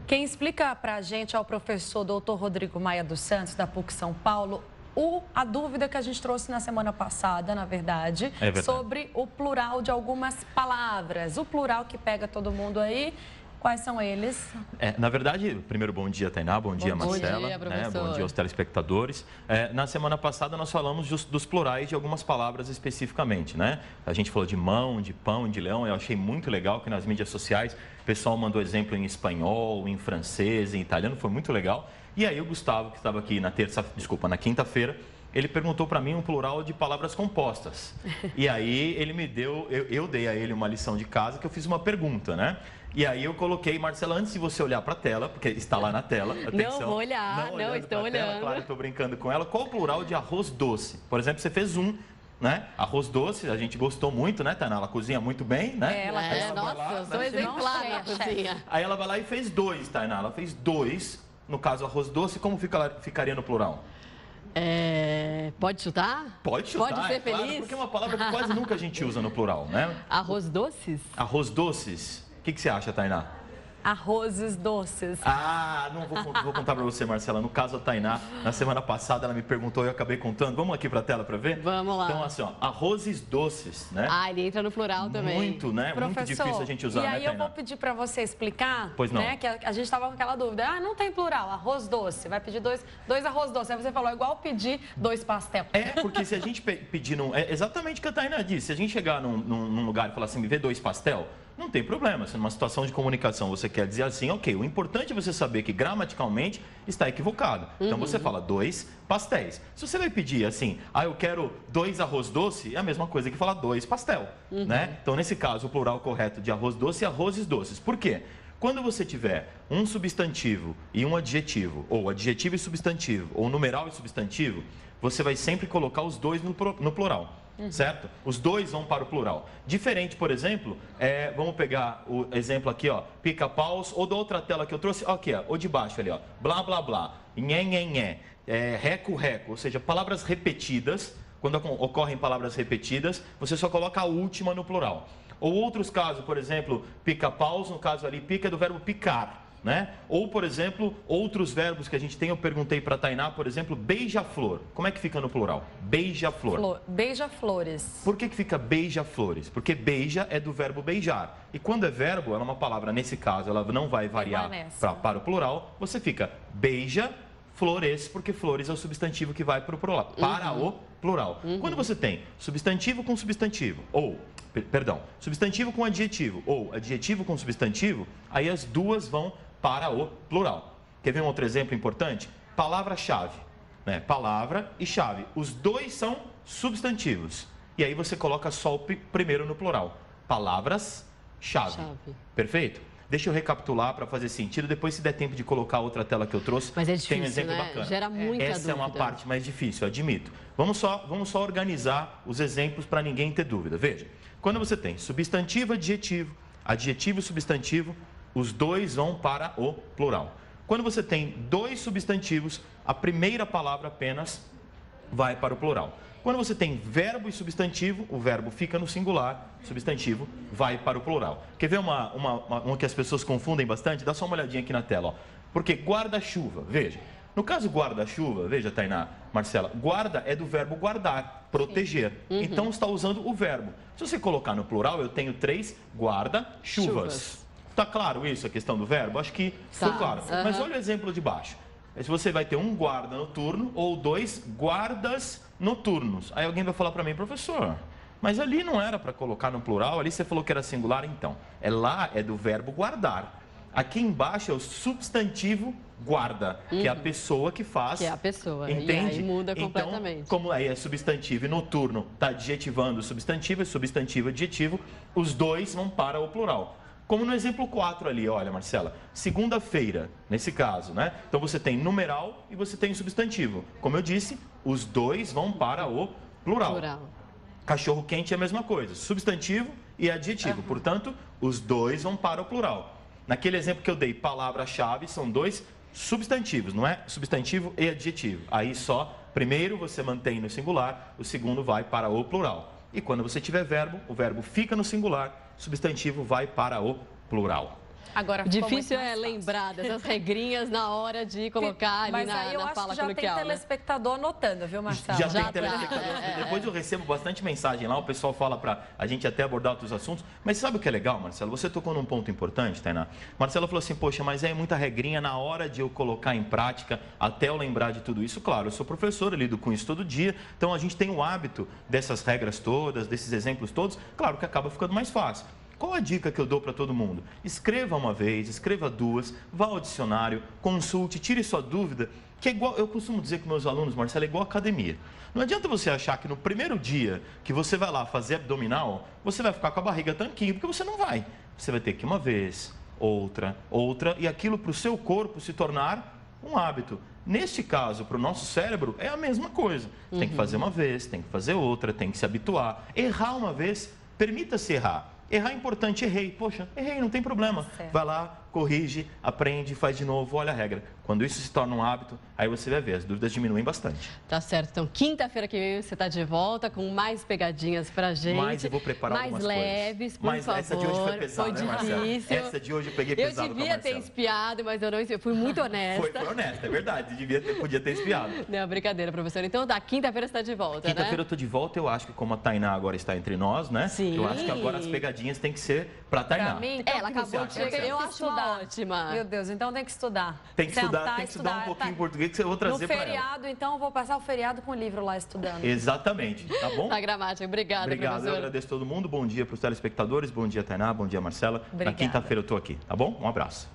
Quem explica para a gente é o professor Dr. Rodrigo Maia dos Santos, da PUC São Paulo. A dúvida que a gente trouxe na semana passada, na verdade, sobre o plural de algumas palavras. O plural que pega todo mundo aí. Quais são eles? Na verdade, primeiro, bom dia, Tainá, bom dia, Marcela. Bom dia, professor. Bom dia aos telespectadores. Na semana passada, nós falamos dos plurais de algumas palavras especificamente, né? A gente falou de mão, de pão, de leão. Eu achei muito legal que nas mídias sociais o pessoal mandou exemplo em espanhol, em francês, em italiano, foi muito legal. E aí o Gustavo, que estava aqui na quinta-feira, ele perguntou para mim um plural de palavras compostas. E aí ele me deu, eu dei a ele uma lição de casa que eu fiz uma pergunta, né? E aí eu coloquei, Marcela, antes de você olhar para a tela, porque está lá na tela, atenção. Não vou olhar, não estou olhando. Tela, claro, eu estou brincando com ela. Qual o plural de arroz doce? Por exemplo, você fez né? Arroz doce, a gente gostou muito, né, Tainá? Ela cozinha muito bem, né? Nossa, eu sou exemplar na cozinha. Aí ela vai lá e fez 2, Tainá. Ela fez 2, no caso arroz doce, como ficaria no plural? Pode chutar? Pode chutar, Pode ser feliz? Claro, porque é uma palavra que quase nunca a gente usa no plural, né? Arroz doces? Arroz doces? O que você acha, Tainá? Arrozes doces. Não vou contar para você, Marcela. No caso, a Tainá, na semana passada, ela me perguntou e eu acabei contando. Vamos aqui para a tela para ver? Vamos lá. Então, assim, ó, arrozes doces, né? Ele entra no plural também. Muito, né? Professor, muito difícil a gente usar, e aí né, Tainá? eu vou pedir para você explicar, pois não. Né, que a gente estava com aquela dúvida. Não tem plural, arroz doce. Vai pedir dois arroz doce. Aí você falou, igual pedir 2 pastel. Porque se a gente pedir é exatamente o que a Tainá disse. Se a gente chegar num lugar e falar assim, me vê 2 pastel, não tem problema. Se numa situação de comunicação você quer dizer assim, ok, o importante é você saber que gramaticalmente está equivocado. Então você fala 2 pastéis. Se você vai pedir assim, eu quero 2 arroz doce, é a mesma coisa que falar 2 pastel, né? Então nesse caso o plural correto de arroz doce é arrozes doces. Por quê? Quando você tiver um substantivo e um adjetivo, ou adjetivo e substantivo, ou numeral e substantivo, você vai sempre colocar os dois no plural. Certo? Os dois vão para o plural. Diferente, por exemplo, vamos pegar o exemplo aqui, ó, pica-paus, ou da outra tela que eu trouxe, aqui, ó, ou de baixo ali, ó, blá, blá, blá, nhé, nhé, nhé, reco, reco, ou seja, palavras repetidas. Quando ocorrem palavras repetidas, você só coloca a última no plural. Ou outros casos, por exemplo, pica-paus, no caso ali, pica é do verbo picar. Né? Ou, por exemplo, outros verbos que a gente tem, eu perguntei para a Tainá, por exemplo, beija-flor. Como é que fica no plural? Beija-flor. Beija-flores. Por que fica beija-flores? Porque beija é do verbo beijar. E quando é verbo, ela é uma palavra, nesse caso, ela não vai variar para o plural. Você fica beija-flores, porque flores é o substantivo que vai para o plural. Para o plural. Quando você tem substantivo com substantivo, substantivo com adjetivo, ou adjetivo com substantivo, aí as duas vão para o plural. Quer ver um outro exemplo importante? Palavra-chave, né? Palavra e chave. Os dois são substantivos. E aí você coloca só o primeiro no plural. Palavras-chave. Perfeito? Deixa eu recapitular para fazer sentido. Depois, se der tempo de colocar outra tela que eu trouxe, mas é difícil, tem um exemplo bacana. Gera muita Essa dúvida. É uma parte mais difícil, eu admito. Vamos só organizar os exemplos para ninguém ter dúvida. Veja, quando você tem substantivo, adjetivo, adjetivo e substantivo, os dois vão para o plural. Quando você tem 2 substantivos, a primeira palavra apenas vai para o plural. Quando você tem verbo e substantivo, o verbo fica no singular, o substantivo vai para o plural. Quer ver uma que as pessoas confundem bastante? Dá só uma olhadinha aqui na tela, ó. Porque guarda-chuva, veja. No caso guarda-chuva, veja, Tainá, Marcela, guarda é do verbo guardar, proteger. Então está usando o verbo. Se você colocar no plural, eu tenho 3 guarda-chuvas. Tá claro isso, a questão do verbo? Acho que ficou claro. Mas olha o exemplo de baixo. Se você vai ter um guarda noturno ou 2 guardas noturnos. Aí alguém vai falar para mim, professor, mas ali não era para colocar no plural, ali você falou que era singular, então. Lá é do verbo guardar. Aqui embaixo é o substantivo guarda, que é a pessoa que faz. Que é a pessoa, entende? E aí muda completamente. Então, como aí é substantivo e noturno, está adjetivando o substantivo, substantivo e adjetivo, os dois vão para o plural. Como no exemplo 4 ali, olha, Marcela, segunda-feira, nesse caso, né? Então você tem numeral e você tem substantivo. Como eu disse, os dois vão para o plural. Cachorro quente é a mesma coisa, substantivo e adjetivo. Portanto, os dois vão para o plural. Naquele exemplo que eu dei, palavra-chave, são 2 substantivos, não é? Substantivo e adjetivo. Aí só, primeiro você mantém no singular, o segundo vai para o plural. E quando você tiver verbo, o verbo fica no singular, substantivo vai para o plural. Agora, difícil é lembrar dessas regrinhas na hora de colocar ali na fala coloquial. Mas aí eu acho que já tem telespectador anotando, viu, Marcelo? Já tem telespectador. Depois eu recebo bastante mensagem lá, o pessoal fala para a gente até abordar outros assuntos. Mas sabe o que é legal, Marcelo? Você tocou num ponto importante, Tainá. Marcelo falou assim, poxa, mas é muita regrinha na hora de eu colocar em prática, até eu lembrar de tudo isso. Claro, eu sou professor, eu lido com isso todo dia, então a gente tem o hábito dessas regras todas, desses exemplos todos, claro que acaba ficando mais fácil. Qual a dica que eu dou para todo mundo? Escreva uma vez, escreva duas, vá ao dicionário, consulte, tire sua dúvida, que é igual, eu costumo dizer com meus alunos, Marcelo, é igual academia. Não adianta você achar que no primeiro dia que você vai lá fazer abdominal, você vai ficar com a barriga tanquinho, porque você não vai. Você vai ter que ir uma vez, outra, e aquilo para o seu corpo se tornar um hábito. Neste caso, para o nosso cérebro, é a mesma coisa. Tem que fazer uma vez, tem que fazer outra, tem que se habituar. Errar uma vez, permita-se errar. Errar é importante, errei. Poxa, errei, não tem problema. Certo. Vai lá, corrige, aprende, faz de novo, olha a regra. Quando isso se torna um hábito, aí você vai ver, as dúvidas diminuem bastante. Tá certo. Então, quinta-feira que vem você tá de volta com mais pegadinhas pra gente. Mas eu vou preparar algumas coisas. Mais leves, por favor. Mas essa de hoje foi pesada, né, Marcelo? Essa de hoje eu peguei pesado com a Marcela. Eu devia ter espiado, mas eu não espiei. Eu fui muito honesta. Foi honesta, é verdade. Podia ter espiado. Não, brincadeira, professor. Então, da quinta-feira você tá de volta, Quinta-feira eu tô de volta. Eu acho que como a Tainá agora está entre nós, né? Sim. Eu acho que agora as pegadinhas têm que ser pra Tainá. Pra mim, então, ela acabou de chegar. Eu acho ótima. Meu Deus, então tem que estudar. Tem que estudar um pouquinho em português que eu vou trazer para ela. No feriado, então, eu vou passar o feriado com o livro lá estudando. Exatamente, tá bom? Na gramática. Obrigada, Obrigado, professor. eu agradeço todo mundo. Bom dia para os telespectadores, bom dia, Tainá, bom dia, Marcela. Obrigada. Na quinta-feira eu tô aqui, tá bom? Um abraço.